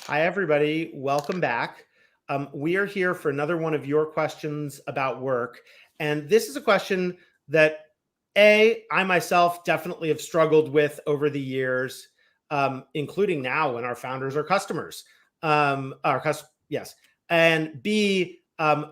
Hi, everybody. Welcome back. We are here for another one of your questions about work. And this is a question that I myself definitely have struggled with over the years, including now when our founders are customers. Yes. And B,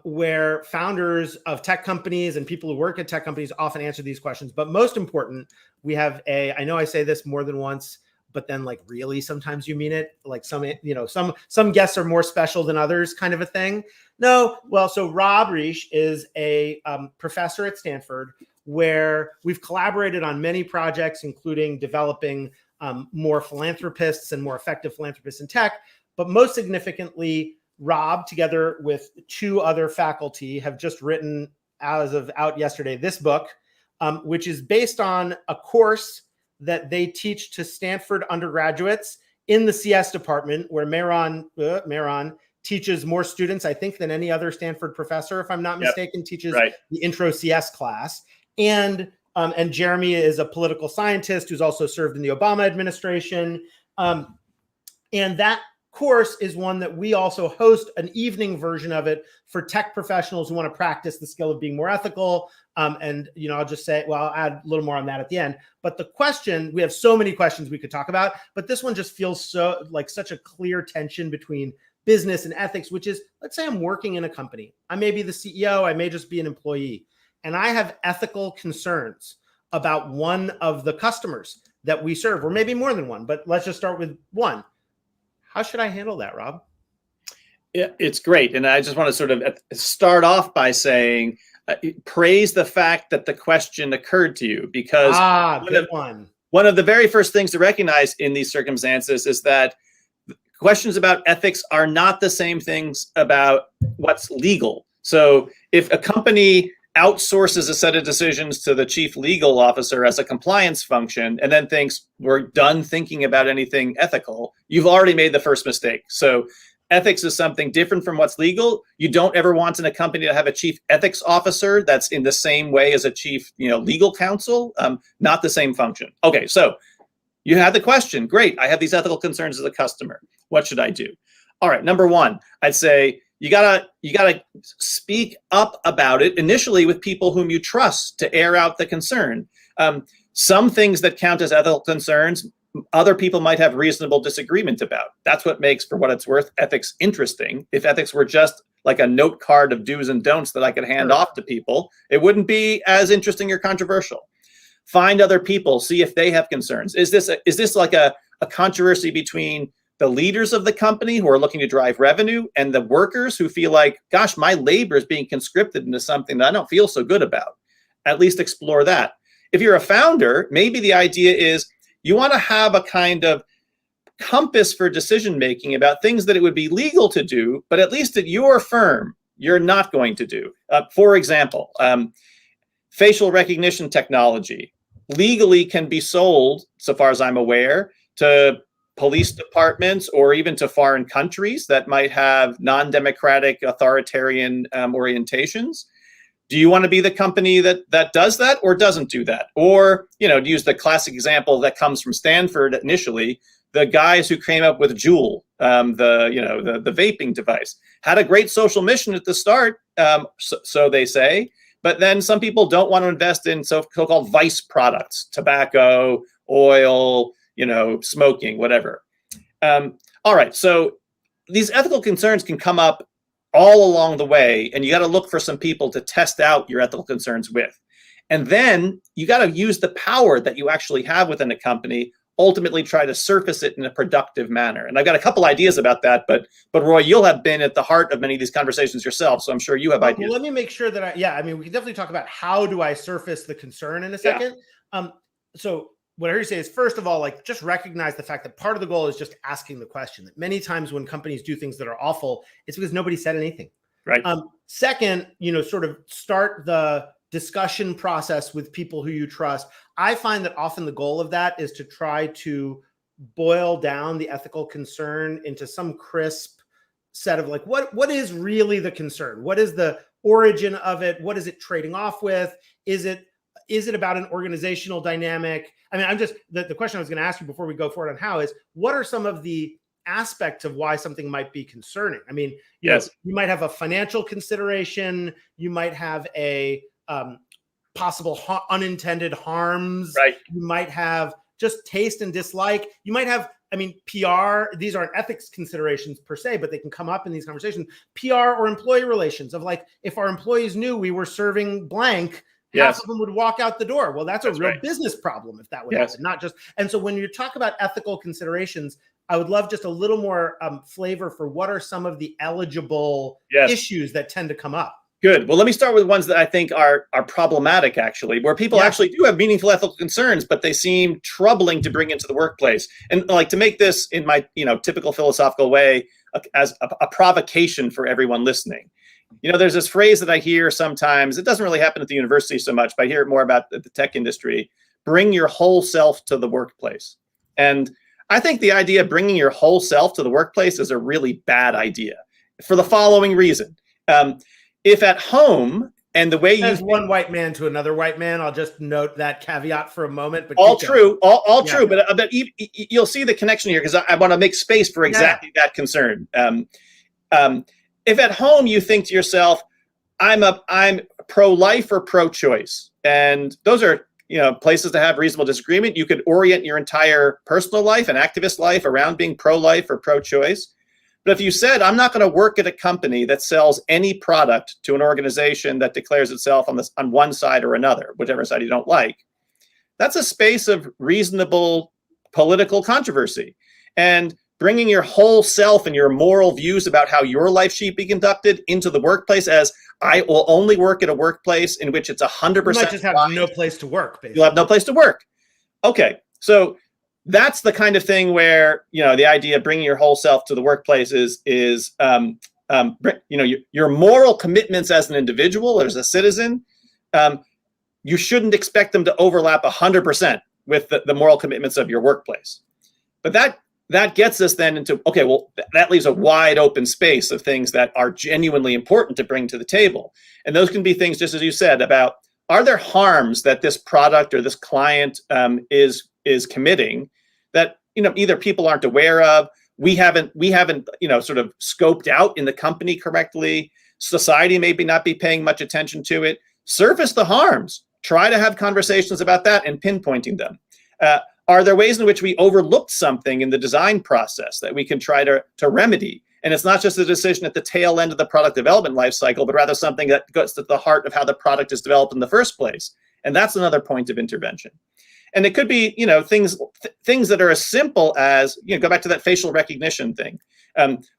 where founders of tech companies and people who work at tech companies often answer these questions. But most important, we have I know I say this more than once, but then like really sometimes you mean it, like some guests are more special than others kind of a thing. No, well, so Rob Reich is a professor at Stanford, where we've collaborated on many projects, including developing more philanthropists and more effective philanthropists in tech. But most significantly, Rob, together with two other faculty, have just written, as of out yesterday, this book, which is based on a course that they teach to Stanford undergraduates in the CS department, where Mehran teaches more students, I think, than any other Stanford professor, if I'm not mistaken, teaches the intro CS class. And Jeremy is a political scientist who's also served in the Obama administration. And that course is one that we also host an evening version of it for tech professionals who want to practice the skill of being more ethical. And I'll just say, well, I'll add a little more on that at the end. But the question, we have so many questions we could talk about, but this one just feels so like such a clear tension between business and ethics, which is, let's say I'm working in a company. I may be the CEO, I may just be an employee, and I have ethical concerns about one of the customers that we serve, or maybe more than one, but let's just start with one. How should I handle that, Rob? Yeah, it's great. And I just want to sort of start off by saying, praise the fact that the question occurred to you, because one of the very first things to recognize in these circumstances is that questions about ethics are not the same things about what's legal. So if a company outsources a set of decisions to the chief legal officer as a compliance function and then thinks we're done thinking about anything ethical, you've already made the first mistake. So ethics is something different from what's legal. You don't ever want in a company to have a chief ethics officer that's in the same way as a chief legal counsel, not the same function. Okay, so you had the question. Great, I have these ethical concerns as a customer. What should I do? All right, number one, I'd say you gotta speak up about it initially with people whom you trust to air out the concern. Some things that count as ethical concerns, other people might have reasonable disagreement about. That's what makes, for what it's worth, ethics interesting. If ethics were just like a note card of do's and don'ts that I could hand off to people, it wouldn't be as interesting or controversial. Find other people, see if they have concerns. Is this like a controversy between the leaders of the company who are looking to drive revenue and the workers who feel like, gosh, my labor is being conscripted into something that I don't feel so good about? At least explore that. If you're a founder, maybe the idea is you want to have a kind of compass for decision making about things that it would be legal to do, but at least at your firm, you're not going to do. For example, facial recognition technology legally can be sold, so far as I'm aware, to police departments or even to foreign countries that might have non-democratic authoritarian orientations. Do you want to be the company that does that or doesn't do that? Or, to use the classic example that comes from Stanford initially, the guys who came up with Juul, the vaping device, had a great social mission at the start, so they say, but then some people don't want to invest in so-called vice products, tobacco, oil, smoking, whatever. All right, so these ethical concerns can come up all along the way, and you got to look for some people to test out your ethical concerns with. And then you got to use the power that you actually have within a company, ultimately try to surface it in a productive manner. And I've got a couple ideas about that, but Roy, you'll have been at the heart of many of these conversations yourself, so I'm sure you have ideas. Well, let me make sure that we can definitely talk about how do I surface the concern in a second. Yeah. So what I heard you say is, first of all, just recognize the fact that part of the goal is just asking the question. That many times when companies do things that are awful, it's because nobody said anything. Right. Second, sort of start the discussion process with people who you trust. I find that often the goal of that is to try to boil down the ethical concern into some crisp set of what is really the concern? What is the origin of it? What is it trading off with? Is it about an organizational dynamic? I mean, the question I was going to ask you before we go forward on how is, what are some of the aspects of why something might be concerning. I mean, yes, you might have a financial consideration, you might have a possible unintended harms, right. you might have just taste and dislike, you might have, I mean, PR, these aren't ethics considerations per se, but they can come up in these conversations. PR or employee relations of like, if our employees knew we were serving blank, half of them would walk out the door. Well, that's a real business problem if that would happen, not just. And so when you talk about ethical considerations, I would love just a little more flavor for what are some of the eligible issues that tend to come up. Good. Well, let me start with ones that I think are problematic, actually, where people actually do have meaningful ethical concerns, but they seem troubling to bring into the workplace. And like to make this in my typical philosophical way as a provocation for everyone listening. There's this phrase that I hear sometimes. It doesn't really happen at the university so much, but I hear it more about the tech industry. Bring your whole self to the workplace. And I think the idea of bringing your whole self to the workplace is a really bad idea for the following reason. If at home and the way as one white man to another white man, I'll just note that caveat for a moment. But all true, all true. But you'll see the connection here because I want to make space for exactly that concern. If at home you think to yourself, I'm pro-life or pro-choice, and those are places to have reasonable disagreement. You could orient your entire personal life and activist life around being pro-life or pro-choice. But if you said, I'm not going to work at a company that sells any product to an organization that declares itself on one side or another, whichever side you don't like, that's a space of reasonable political controversy. And bringing your whole self and your moral views about how your life should be conducted into the workplace as I will only work at a workplace in which it's 100%. You might just have no place to work, basically. You'll have no place to work. Okay, so that's the kind of thing where the idea of bringing your whole self to the workplace is your moral commitments as an individual or as a citizen. You shouldn't expect them to overlap 100% with the moral commitments of your workplace. But that gets us then into that leaves a wide open space of things that are genuinely important to bring to the table, and those can be things just as you said about are there harms that this product or this client is committing that either people aren't aware of, we haven't sort of scoped out in the company correctly, society maybe not be paying much attention to it. Surface the harms, try to have conversations about that and pinpointing them. Are there ways in which we overlooked something in the design process that we can try to remedy? And it's not just a decision at the tail end of the product development life cycle, but rather something that goes to the heart of how the product is developed in the first place. And that's another point of intervention. And it could be, things that are as simple as, go back to that facial recognition thing.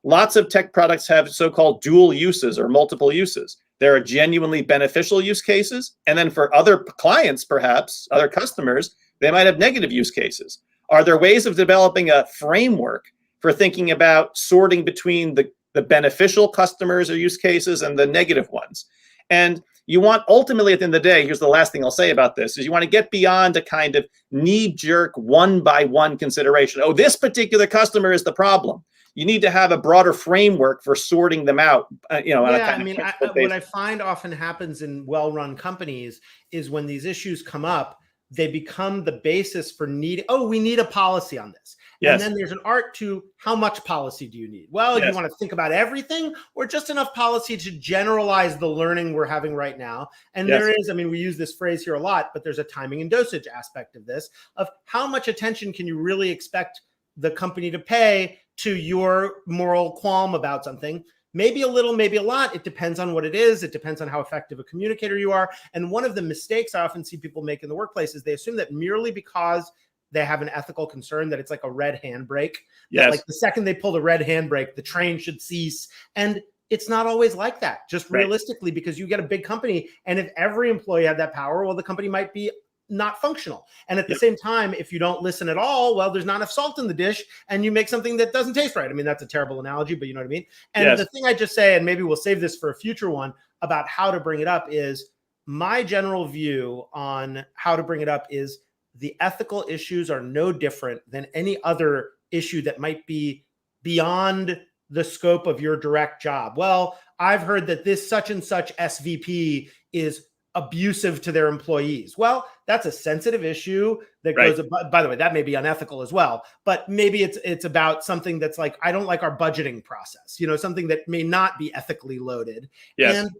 Lots of tech products have so-called dual uses or multiple uses. There are genuinely beneficial use cases. And then for other clients, perhaps, other customers, they might have negative use cases. Are there ways of developing a framework for thinking about sorting between the beneficial customers or use cases and the negative ones? And you want ultimately at the end of the day, here's the last thing I'll say about this, is you want to get beyond a kind of knee-jerk one-by-one consideration. Oh, this particular customer is the problem. You need to have a broader framework for sorting them out. What I find often happens in well-run companies is when these issues come up, they become the basis for we need a policy on this. Yes. And then there's an art to how much policy do you need? Well, you want to think about everything or just enough policy to generalize the learning we're having right now. And there is, we use this phrase here a lot, but there's a timing and dosage aspect of this, of how much attention can you really expect the company to pay to your moral qualm about something. Maybe a little, maybe a lot. It depends on what it is. It depends on how effective a communicator you are. And one of the mistakes I often see people make in the workplace is they assume that merely because they have an ethical concern that it's like a red handbrake. Yes. Like the second they pull the red handbrake, the train should cease. And it's not always like that, just realistically, because you get a big company. And if every employee had that power, well, the company might be not functional. And at the same time, if you don't listen at all, well, there's not enough salt in the dish and you make something that doesn't taste right. That's a terrible analogy, but you know what I mean? And the thing I just say, and maybe we'll save this for a future one about how to bring it up, is my general view on how to bring it up is the ethical issues are no different than any other issue that might be beyond the scope of your direct job. Well, I've heard that this such and such SVP is abusive to their employees. Well, that's a sensitive issue that goes, by the way, that may be unethical as well, but maybe it's about something that's like, I don't like our budgeting process, something that may not be ethically loaded. Yes. And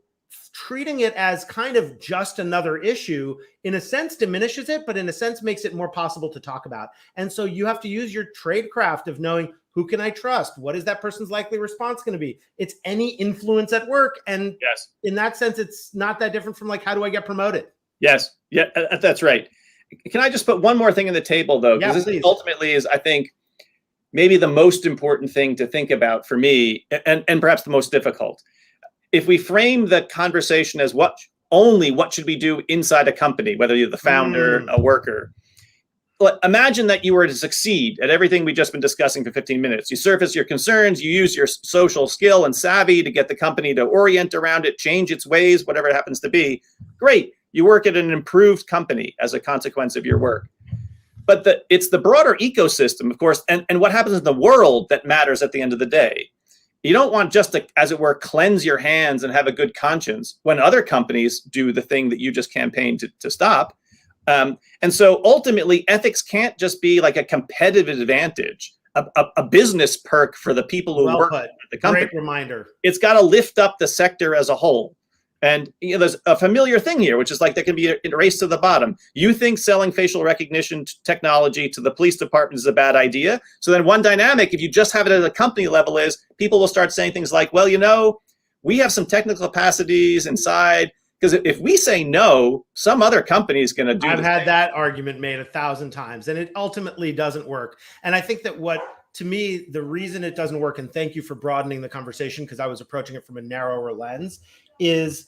treating it as kind of just another issue, in a sense, diminishes it, but in a sense makes it more possible to talk about. And so you have to use your trade craft of knowing, who can I trust? What is that person's likely response going to be? It's any influence at work. And in that sense, it's not that different from like, how do I get promoted? Yes. Yeah, that's right. Can I just put one more thing on the table, though? Because this ultimately is, I think, maybe the most important thing to think about for me, and perhaps the most difficult. If we frame the conversation as what should we do inside a company, whether you're the founder, a worker, imagine that you were to succeed at everything we've just been discussing for 15 minutes. You surface your concerns, you use your social skill and savvy to get the company to orient around it, change its ways, whatever it happens to be. Great. You work at an improved company as a consequence of your work. But it's the broader ecosystem, of course, and what happens in the world that matters at the end of the day. You don't want just to, as it were, cleanse your hands and have a good conscience when other companies do the thing that you just campaigned to stop. And so ultimately, ethics can't just be like a competitive advantage, a business perk for the people who work at the company. Great reminder. It's got to lift up the sector as a whole. And there's a familiar thing here, which is like there can be a race to the bottom. You think selling facial recognition technology to the police department is a bad idea. So then one dynamic, if you just have it at a company level, is people will start saying things like, well, we have some technical capacities inside. Because if we say no, some other company is going to do. I've had that argument made 1,000 times, and it ultimately doesn't work. And I think that to me, the reason it doesn't work, and thank you for broadening the conversation because I was approaching it from a narrower lens, is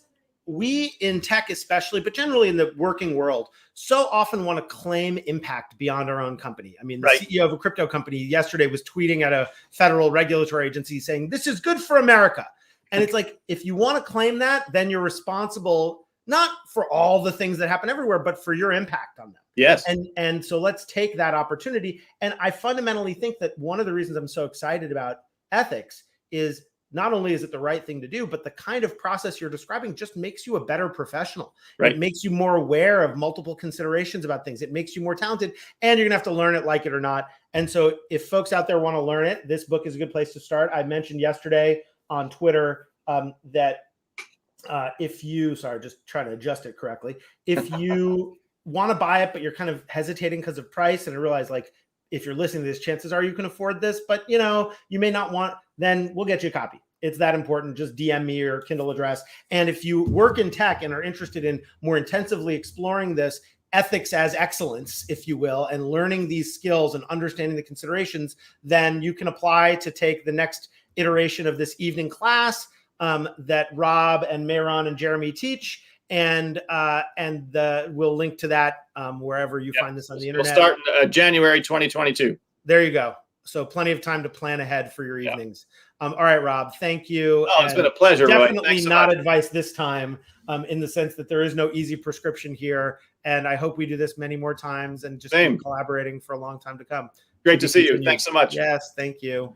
we in tech especially, but generally in the working world, so often want to claim impact beyond our own company. I mean, the CEO of a crypto company yesterday was tweeting at a federal regulatory agency saying, "This is good for America." And it's like, if you want to claim that, then you're responsible not for all the things that happen everywhere, but for your impact on them. Yes. And so let's take that opportunity. And I fundamentally think that one of the reasons I'm so excited about ethics is not only is it the right thing to do, but the kind of process you're describing just makes you a better professional. Right. It makes you more aware of multiple considerations about things. It makes you more talented, and you're gonna have to learn it, like it or not. And so if folks out there want to learn it, this book is a good place to start. I mentioned yesterday on Twitter that if you, just trying to adjust it correctly, if you want to buy it, but you're kind of hesitating because of price, and I realize like, if you're listening to this, chances are you can afford this, but you may not want, then we'll get you a copy. It's that important. Just DM me your Kindle address. And if you work in tech and are interested in more intensively exploring this ethics as excellence, if you will, and learning these skills and understanding the considerations, then you can apply to take the next iteration of this evening class that Rob and Mehran and Jeremy teach. And we'll link to that wherever you find this on the internet. We'll start in January 2022. There you go. So plenty of time to plan ahead for your evenings. All right, Rob, thank you. Oh, it's been a pleasure, Roy. Definitely not advice this time in the sense that there is no easy prescription here. And I hope we do this many more times and just keep collaborating for a long time to come. Great to see you. Thanks so much. Yes, thank you.